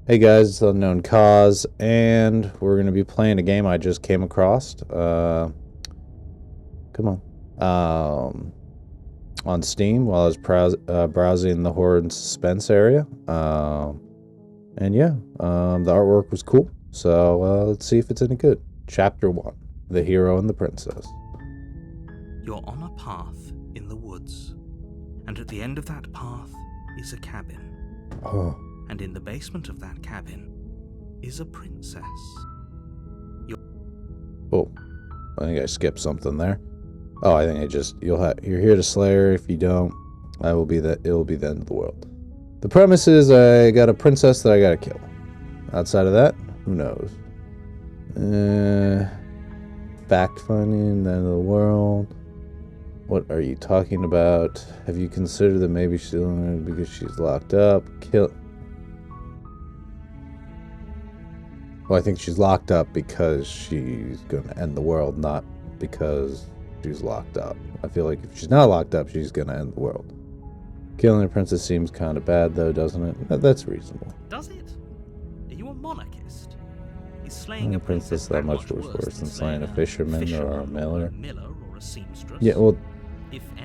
Hey guys, it's Unknown Cause, and we're going to be playing a game I just came across. Come on. On Steam while I was browsing the horror and suspense area. And yeah, the artwork was cool. So let's see if it's any good. Chapter 1, The Hero and the Princess. You're on a path in the woods, and at the end of that path is a cabin. Oh. And in the basement of that cabin is a princess. Oh, I think I skipped something there. Oh, I think you're here to slay her. If you don't, it'll be the end of the world. The premise is I got a princess that I gotta kill. Outside of that, who knows? Fact finding, the end of the world. What are you talking about? Have you considered that maybe she's only because she's locked up? Well, I think she's locked up because she's going to end the world, not because she's locked up. I feel like if she's not locked up, she's going to end the world. Killing a princess seems kind of bad, though, doesn't it? That's reasonable. Does it? Are you a monarchist? Is slaying a princess that much worse than slaying a fisherman or a miller? Or a seamstress? Yeah, well,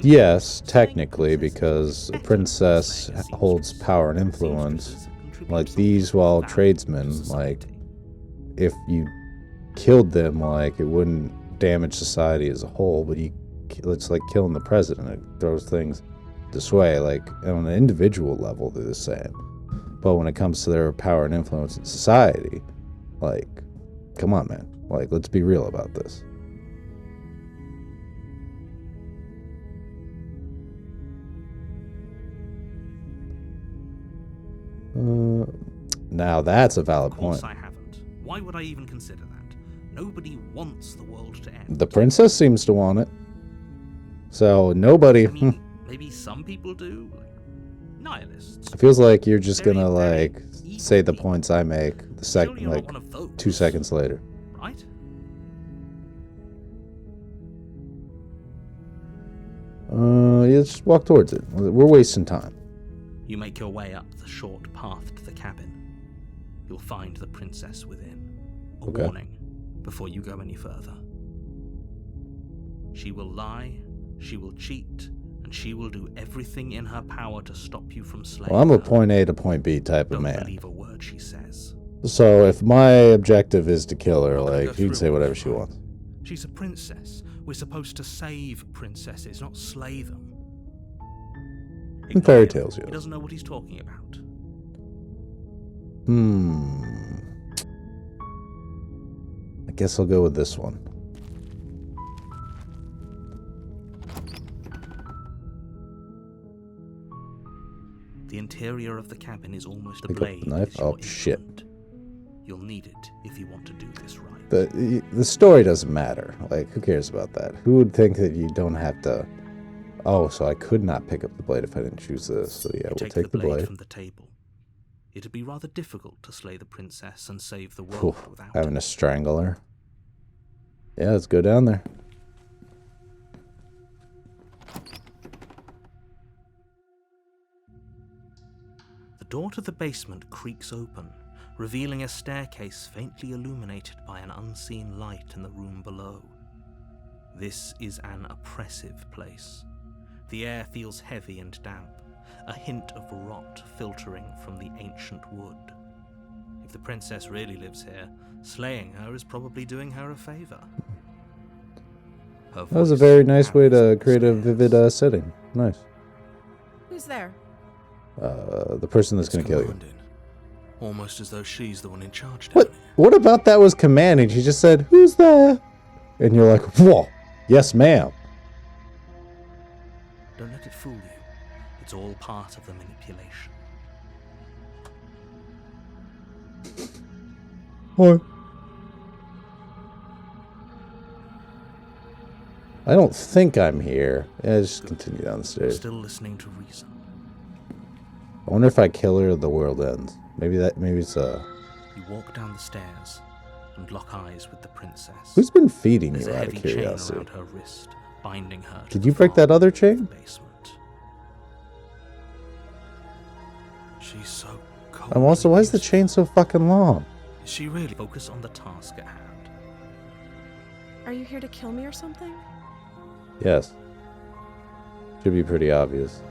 yes, technically, because a princess holds power and influence. Like these, while tradesmen, like, if you killed them, like, it wouldn't damage society as a whole, but it's like killing the president. It throws things this way. Like, on an individual level, they're the same. But when it comes to their power and influence in society, like, come on, man. Like, let's be real about this. Now that's a valid point. Of course I haven't. Why would I even consider that? Nobody wants the world to end. The princess seems to want it. So nobody... I mean, maybe some people do. Like nihilists. It feels like you're just gonna, like, say the points I make like 2 seconds later. Right? Yeah, just walk towards it. We're wasting time. You make your way up the short path to the cabin. You'll find the princess within. A warning before you go any further. She will lie, she will cheat, and she will do everything in her power to stop you from slaying Well, I'm a her. point A to point B type of man. Don't believe a word she says. So if my objective is to kill her, like, she can say whatever she wants. She's a princess. We're supposed to save princesses, not slay them. In fairy tales, He doesn't know what he's talking about. I guess I'll go with this one. The interior of the cabin is almost Pick up ablaze. the knife. Oh, shit. You'll need it if you want to do this right. The story doesn't matter. Like, who cares about that? Who would think that you don't have to... Oh, so I could not pick up the blade if I didn't choose this. So yeah, we'll take the blade from the table. It'd be rather difficult to slay the princess and save the world without having to strangle her. Yeah, let's go down there. The door to the basement creaks open, revealing a staircase faintly illuminated by an unseen light in the room below. This is an oppressive place. The air feels heavy and damp, a hint of rot filtering from the ancient wood. If the princess really lives here, slaying her is probably doing her a favor. That was a very nice way to create a vivid setting. Nice. Who's there? The person that's going to kill you. Almost as though she's the one in charge. What about that was commanding? She just said, "Who's there?" And you're like, "Whoa, yes, ma'am." Don't let it fool you. It's all part of the manipulation. What? I don't think I'm here. Yeah, just continue down the stairs. Still listening to reason. I wonder if I kill her, the world ends. Maybe it's You walk down the stairs and lock eyes with the princess. Who's been feeding There's you a out of heavy chain curiosity? around her wrist, binding her to Did the you break floor that other of the chain? basement. She's so And also, why is the chain so fucking long? Is she really? Focus on the task at hand. Are you here to kill me or something? Yes. Should be pretty obvious.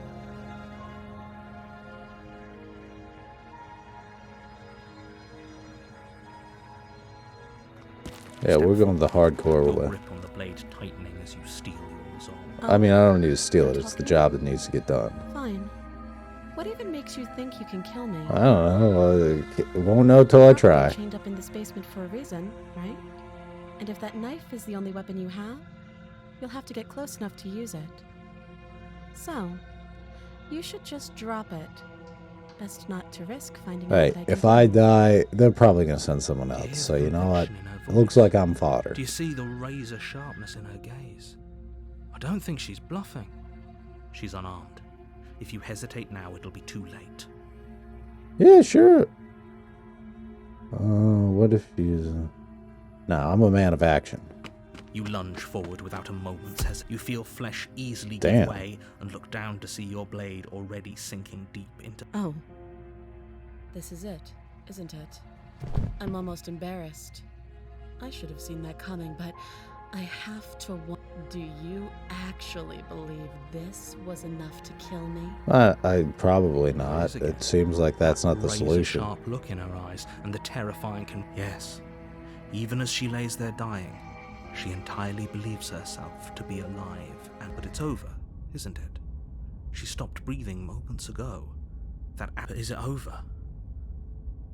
Yeah, we're going the hardcore Your way. grip on the blade tightening as you steel your resolve. I mean, I don't need to steal it. It's the job that needs to get done. Fine. What even makes you think you can kill me? I don't know. I won't know till I Probably try. chained up in this basement for a reason, right? And if that knife is the only weapon you have, you'll have to get close enough to use it. So, you should just drop it. Best not to risk finding out Hey, that I if can I kill die, they're probably going to send someone Hear else. the So, you know what? conviction in her It looks voice. like I'm fodder. Do you see the razor sharpness in her gaze? I don't think she's bluffing. She's unarmed. If you hesitate now, it'll be too late. Yeah, sure. What if he's... No, I'm a man of action. You lunge forward without a moment's hesitation. You feel flesh easily Damn. give way and look down to see your blade already sinking deep into... Oh. This is it, isn't it? I'm almost embarrassed. I should have seen that coming, but I have to do you actually believe this was enough to kill me? I probably not. again. It seems like that's not the solution. Razor-sharp look in her eyes and the terrifying Yes. Even as she lays there dying, she entirely believes herself to be alive. But it's over, isn't it? She stopped breathing moments ago. Is it over?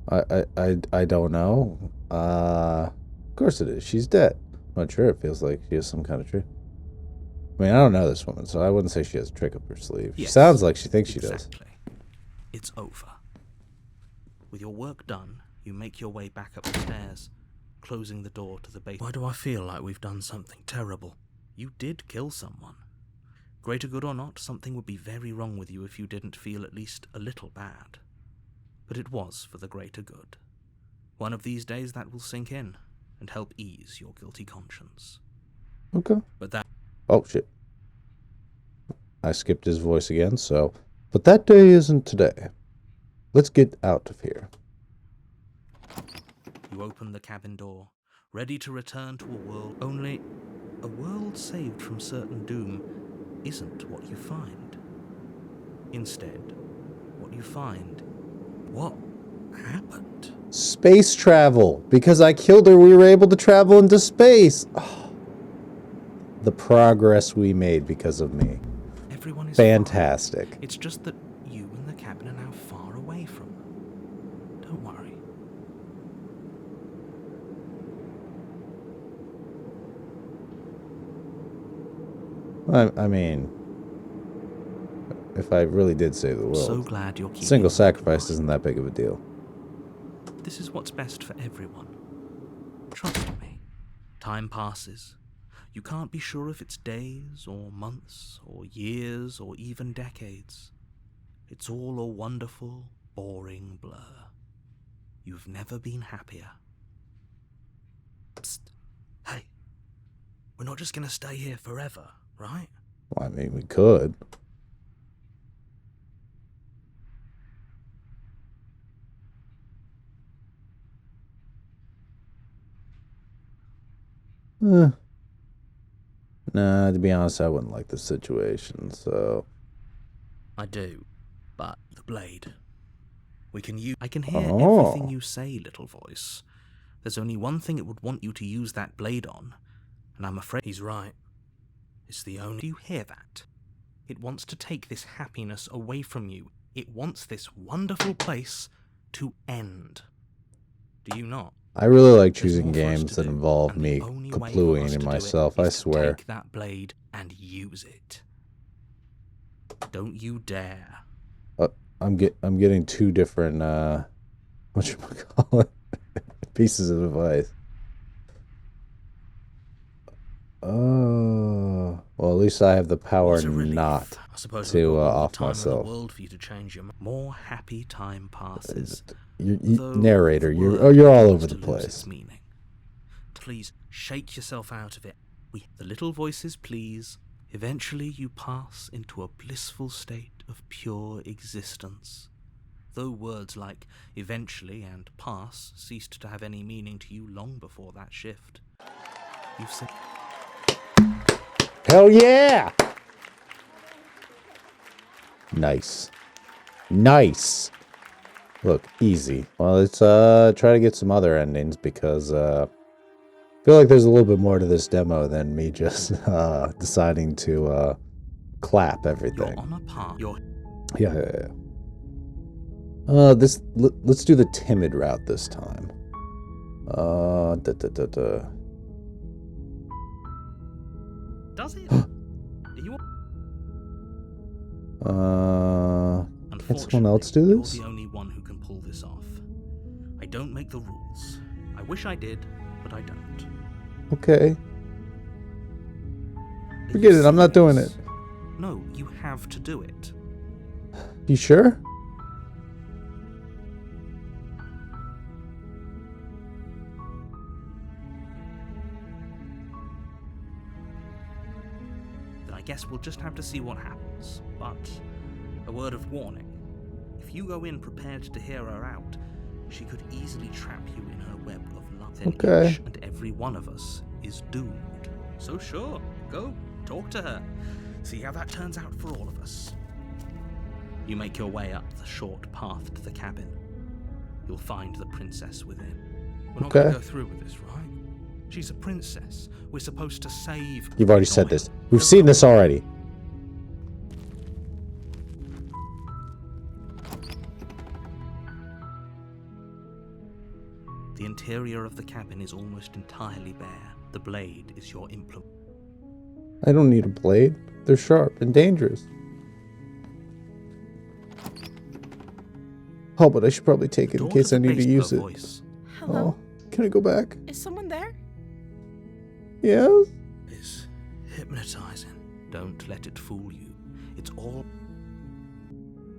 I don't know. Of course it is. She's dead. I'm not sure. It feels like she has some kind of trick. I mean, I don't know this woman, so I wouldn't say she has a trick up her sleeve. She Yes, sounds like she thinks she does. Exactly. It's over. With your work done, you make your way back up the stairs, closing the door to the basement. Why do I feel like we've done something terrible? You did kill someone. Greater good or not, something would be very wrong with you if you didn't feel at least a little bad. But it was for the greater good. One of these days that will sink in and help ease your guilty conscience. Okay. But that... Oh, shit. I skipped his voice again, so... But that day isn't today. Let's get out of here. You open the cabin door, ready to return to a world... Only a world saved from certain doom isn't what you find. Instead, what you find... What happened? Space travel! Because I killed her, we were able to travel into space! Oh, the progress we made because of me. Everyone is Fantastic. fine. It's just that you and the cabin are now far away from them. Don't worry. I mean... If I really did save the world... So glad you're keeping Single an open sacrifice mind. isn't that big of a deal. This is what's best for everyone. Trust me. Time passes. You can't be sure if it's days or months or years or even decades. It's all a wonderful, boring blur. You've never been happier. Psst. Hey. We're not just gonna stay here forever, right? Well, I mean, we could. Nah, to be honest, I wouldn't like the situation, so... I do, but the blade. We can use... I can hear Oh. everything you say, little voice. There's only one thing it would want you to use that blade on, and I'm afraid he's right. It's the only... Do you hear that? It wants to take this happiness away from you. It wants this wonderful place to end. Do you not? I really like There's choosing more for us games to that do, involve and me the only way for us kaplooing to in do it myself, I is to swear. Take that blade and use it. Don't you dare. I'm getting two different, whatchamacallit, pieces of advice. Oh, well, at least I have the power What a relief. not I suppose to, we've got all the off time myself. in the world for you to change your mind. More happy time passes. Though Narrator, the you're word all begins over to the lose place. its meaning. Please shake yourself out of it. The little voices please. Eventually you pass into a blissful state of pure existence. though words like eventually and pass ceased to have any meaning to you long before that shift. You've said... Hell yeah! Nice. Nice! Look, easy. Well, let's try to get some other endings, because I feel like there's a little bit more to this demo than me just deciding to clap everything. You're on a path. Yeah. Let's do the timid route this time. Does it? You... Can someone else do this? You're the only one who can pull this off. I don't make the rules. I wish I did, but I don't. Okay. Forget it, I'm not doing it. No, you have to do it. You sure? I guess we'll just have to see what happens. But a word of warning. If you go in prepared to hear her out, she could easily trap you in her web of love. Then Okay. each and every one of us is doomed. So sure, go, talk to her. See how that turns out for all of us. You make your way up the short path to the cabin. You'll find the princess within. We're not going to go through with this, right? She's a princess. We're supposed to save... You've already said this. We've seen this already. The interior of the cabin is almost entirely bare. The blade is your implement. I don't need a blade. They're sharp and dangerous. Oh, but I should probably take it in case I need to use it. Hello? Oh, can I go back? Is someone there? Yes? Is hypnotizing. Don't let it fool you. It's all...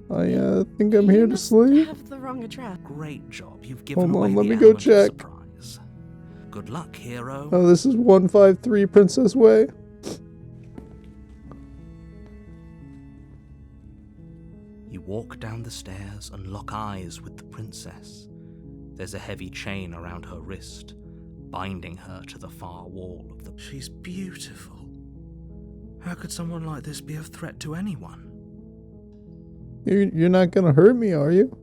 I think I'm here to must sleep. have the wrong address. Great job. You've given Hold away on, let the me go element of check. surprise. Good luck, hero. Oh, this is 153 Princess Way. You walk down the stairs and lock eyes with the princess. There's a heavy chain around her wrist, binding her to the far wall of the... She's beautiful. How could someone like this be a threat to anyone? You're not gonna hurt me, are you?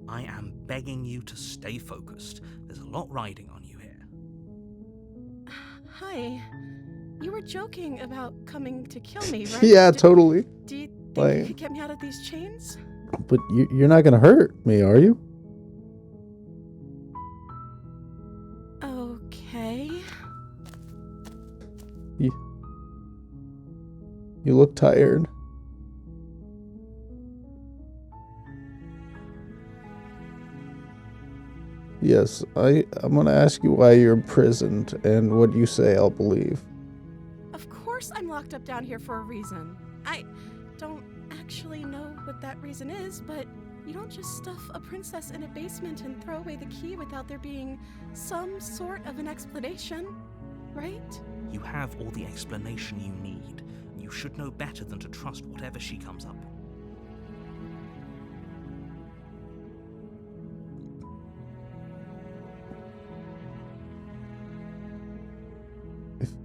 I am begging you to stay focused. There's a lot riding on you here. Hi. You were joking about coming to kill me, right? Yeah, totally. Do you think Like- you could get me out of these chains? But you're not gonna hurt me, are you? Okay. You look tired. Yes, I'm gonna ask you why you're imprisoned, and what you say I'll believe. Of course I'm locked up down here for a reason. I don't actually know what that reason is, but you don't just stuff a princess in a basement and throw away the key without there being some sort of an explanation, right? You have all the explanation you need. You should know better than to trust whatever she comes up with.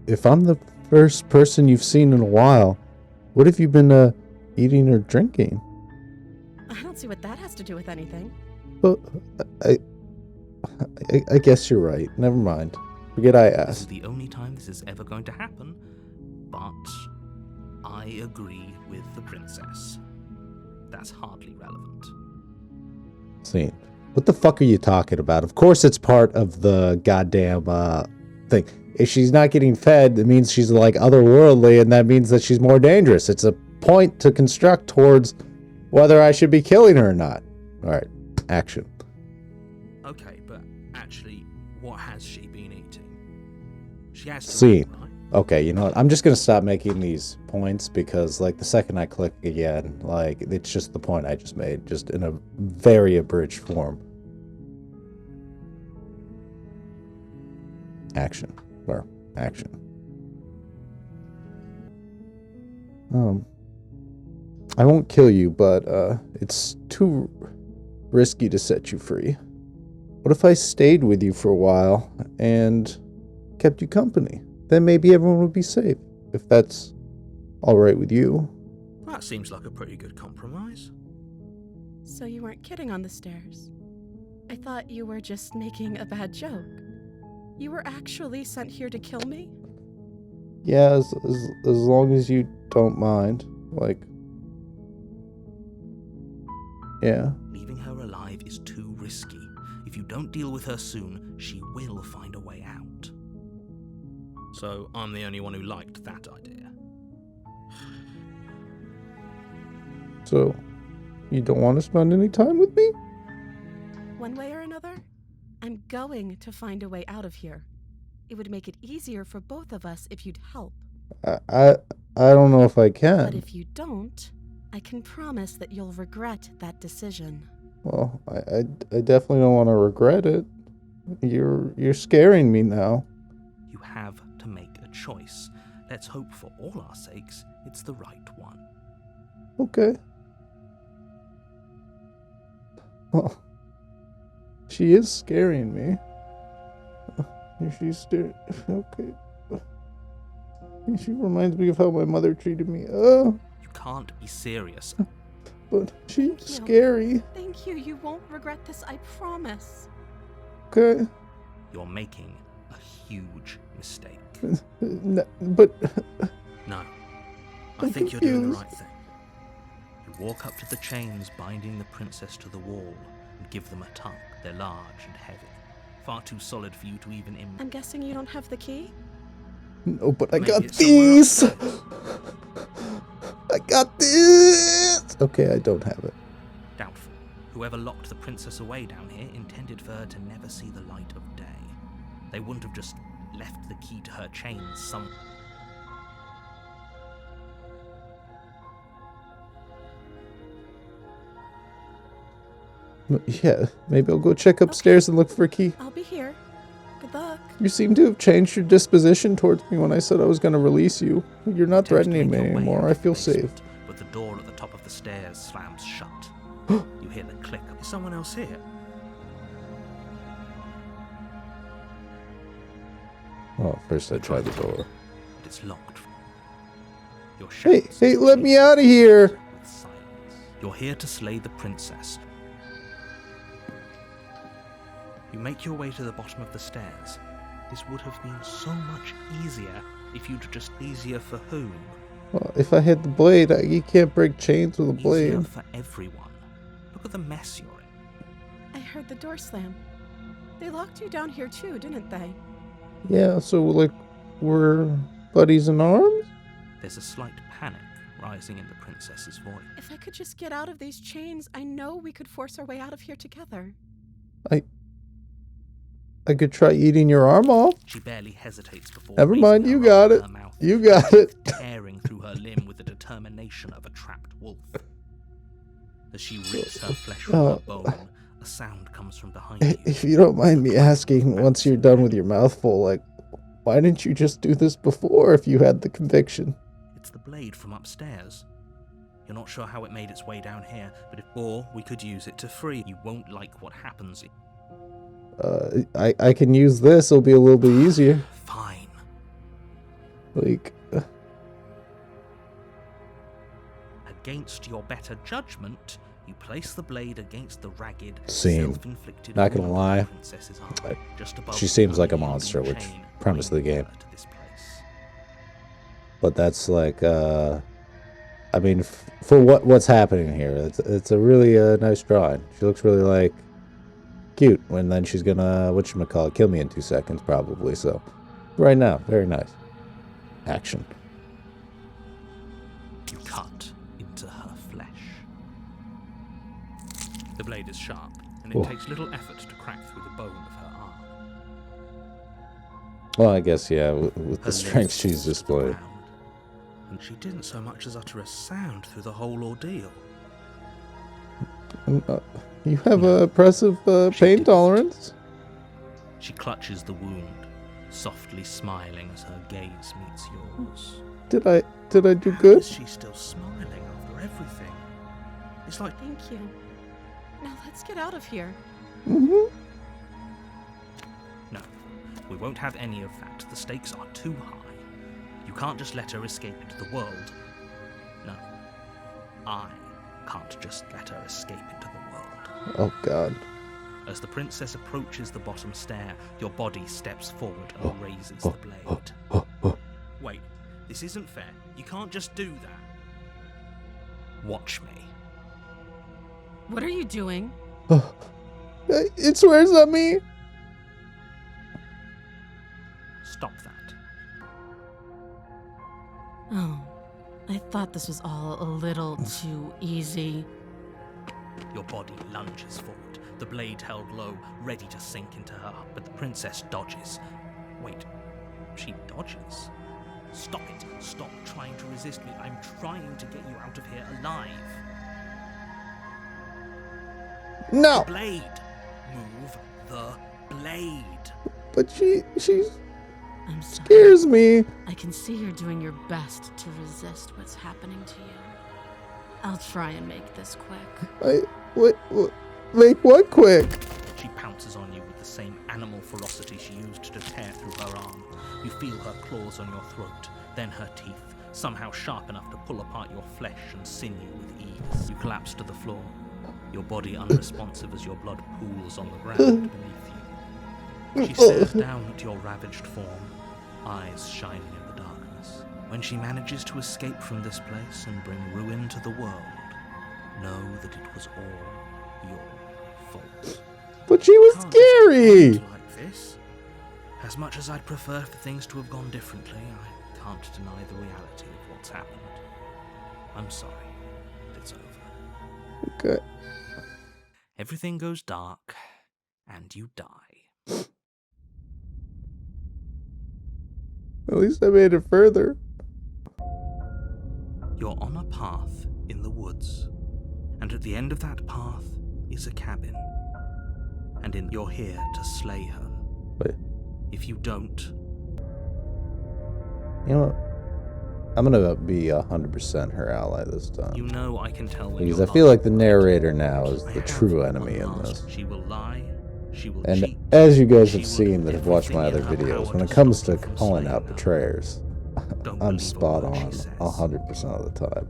If I'm the first person you've seen in a while, what have you been eating or drinking? I don't see what that has to do with anything. Well, I guess you're right. Never mind. Forget I This is asked. the only time this is ever going to happen, but I agree with the princess. That's hardly relevant. Scene. What the fuck are you talking about? Of course it's part of the goddamn thing. If she's not getting fed, it means she's like otherworldly, and that means that she's more dangerous. It's a point to construct towards whether I should be killing her or not. Alright, action. Okay, but actually, what has she been eating? She has to Scene. eat, right? Okay, you know what? I'm just gonna stop making these points because, like, the second I click again, like, it's just the point I just made, just in a very abridged form. Action. Or action. I won't kill you, but it's too risky to set you free. What if I stayed with you for a while and kept you company? Then maybe everyone would be safe, if that's all right with you. That seems like a pretty good compromise. So you weren't kidding on the stairs. I thought you were just making a bad joke. You were actually sent here to kill me? Yeah, as long as you don't mind. Like, yeah. Leaving her alive is too risky. If you don't deal with her soon, she will find a way out. So I'm the only one who liked that idea. So, you don't want to spend any time with me? One way or another, I'm going to find a way out of here. It would make it easier for both of us if you'd help. I don't know if I can. But if you don't, I can promise that you'll regret that decision. Well, I definitely don't want to regret it. You're scaring me now. You have to make a choice. Let's hope for all our sakes it's the right one. Okay. Well, she is scaring me. She's staring. Okay. She reminds me of how my mother treated me. You can't be serious. But she's scary. Thank you. You won't regret this, I promise. Okay. You're making a huge mistake. No, but... No. I think you're doing the right thing. You walk up to the chains binding the princess to the wall and give them a tug. They're large and heavy. Far too solid for you to even I'm guessing you don't have the key? No, but I Maybe got it's somewhere these! upstairs. I got this! Okay, I don't have it. Doubtful. Whoever locked the princess away down here intended for her to never see the light of day. They wouldn't have just left the key to her chains some... Yeah, maybe I'll go check upstairs and look for a key. I'll be here. Good luck. You seem to have changed your disposition towards me when I said I was going to release you. You're not threatening me anymore. I feel safe. But the door at the top of the stairs slams shut. You hear the click. Is someone else here? Oh, first I tried the door. But it's locked. Your Hey, let me out of here! With silence. You're here to slay the princess. You make your way to the bottom of the stairs. This would have been so much easier if you'd just... Easier for whom? Well, if I had the blade, you can't break chains with a blade. Easier for everyone. Look at the mess you're in. I heard the door slam. They locked you down here too, didn't they? Yeah, so, like, we're buddies in arms? There's a slight panic rising in the princess's voice. If I could just get out of these chains, I know we could force our way out of here together. I could try eating your arm off. She barely hesitates before... Never mind, raising you her arm got to it. her mouth, You got it. tearing through her limb with the determination of a trapped wolf. As she rips her flesh from her bone, a sound comes from behind you. If you don't mind me asking, once you're done with your mouthful, like, why didn't you just do this before if you had the conviction? It's the blade from upstairs. You're not sure how it made its way down here, but or we could use it to free. You won't like what happens. I can use this. It'll be a little bit easier. Fine. Like, Against your better judgment, you place the blade against the ragged, Scene. self-inflicted Not gonna wound lie. on the princess's arm, just above she the seems like a unyielding monster, which chain premise of the binding game. her to this place. But that's like, I mean, for what's happening here, it's a really nice drawing. She looks really like cute. And then she's gonna whatchamacallit, kill me in 2 seconds probably. So right now, very nice action. You cut into her flesh. The blade is sharp, and it Oh. takes little effort to crack through the bone of her arm. Well, I guess yeah, with Her the strength limbs she's fall to the displayed. ground, and she didn't so much as utter a sound through the whole ordeal. You have a impressive pain didn't. tolerance. She clutches the wound, softly smiling as her gaze meets yours. Did I do How good? is she still smiling after everything? It's like Thank you. Now let's get out of here. Mm-hmm. No, we won't have any of that. The stakes are too high. You can't just let her escape into the world. No, I can't just let her escape into the world. Oh, God. As the princess approaches the bottom stair, your body steps forward and raises the blade. Wait, this isn't fair. You can't just do that. Watch me. What are you doing? It swears at me. Stop that. Oh, I thought this was all a little too easy. Your body lunges forward, the blade held low, ready to sink into her, but the princess dodges. Wait, she dodges? Stop it. Stop trying to resist me. I'm trying to get you out of here alive. No. The blade. Move the blade. But she I'm sorry. scares me. I can see you're doing your best to resist what's happening to you. I'll try and make this quick. What? Make what quick? She pounces on you with the same animal ferocity she used to tear through her arm. You feel her claws on your throat, then her teeth, somehow sharp enough to pull apart your flesh and sinew with ease. You collapse to the floor, your body unresponsive as your blood pools on the ground beneath you. She stares down at your ravaged form, eyes shining in the darkness. When she manages to escape from this place and bring ruin to the world, know that it was all your fault. But she was Can't scary. just act like this. As much as I'd prefer for things to have gone differently, I can't deny the reality of what's happened. I'm sorry. It's over. Okay. Everything goes dark, and you die. At least I made it further. You're on a path in the woods, and at the end of that path is a cabin. And you're here to slay her. Wait. If you don't, You know what? I'm gonna be 100% her ally this time. you know I can tell when Because you're I feel lying. like the narrator now is I the have true one enemy in last. this. She will lie. She will And cheat. as you guys She have will seen do that have watched my other everything in her videos, power when it to comes stop to you from calling slaying out her. betrayers, Don't I'm believe a spot word she on says. 100% of the time.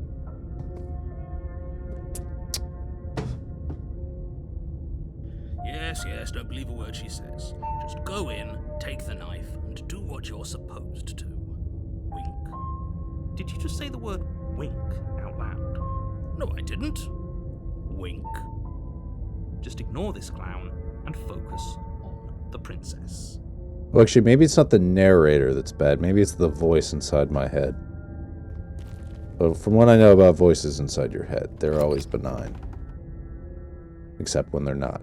Yes, don't believe a word she says. Just go in, take the knife, and do what you're supposed to. Wink. Did you just say the word wink out loud? No, I didn't. Wink. Just ignore this clown and focus on the princess. Well, actually, maybe it's not the narrator that's bad. Maybe it's the voice inside my head. But from what I know about voices inside your head, they're always benign. Except when they're not.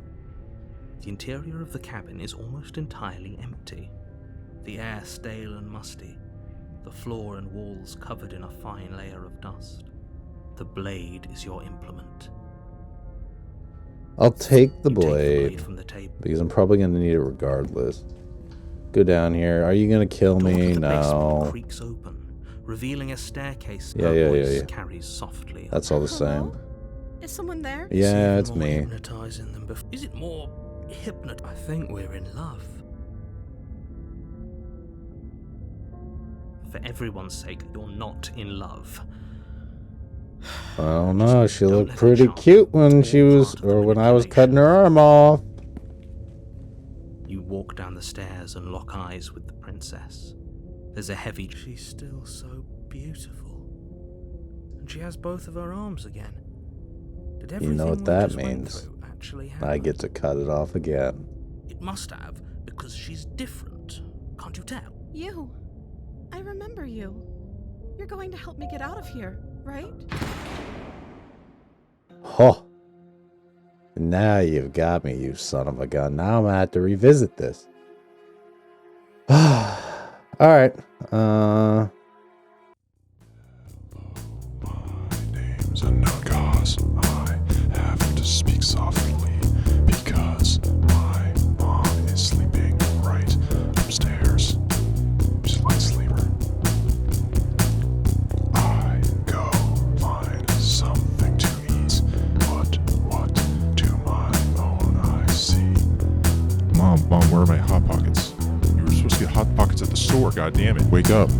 The interior of the cabin is almost entirely empty. The air stale and musty. The floor and walls covered in a fine layer of dust. The blade is your implement. I'll take the You take the blade, blade from the table. because I'm probably going to need it regardless. Go down here. Are you going to kill The door me? to the basement No. creaks open, revealing a staircase. Yeah, her yeah, voice yeah. carries softly. That's all the Hello? same. Is someone there? Yeah, even it's more me. Hypnotizing than before. Is it more hypnot? I think we're in love. For everyone's sake, you're not in love. I don't know. She Don't looked let it pretty charm cute when you. she All was, part of the or when I was manipulation. cutting her arm off. You walk down the stairs and lock eyes with the princess. There's a heavy... She's still so beautiful. And she has both of her arms again. Did everything know what we that just went means. through actually happen? I get to cut it off again. It must have, because she's different. Can't you tell? You. I remember you. You're going to help me get out of here, right? Huh. Now you've got me, you son of a gun. Now I'm gonna have to revisit this. Alright. My name's a no cause. I have to speak softly because my mom is sleeping right upstairs. She's a light sleeper. I go find something to eat. What do my my Hot Pockets? You were supposed to get Hot Pockets at the store, god damn it. Wake up.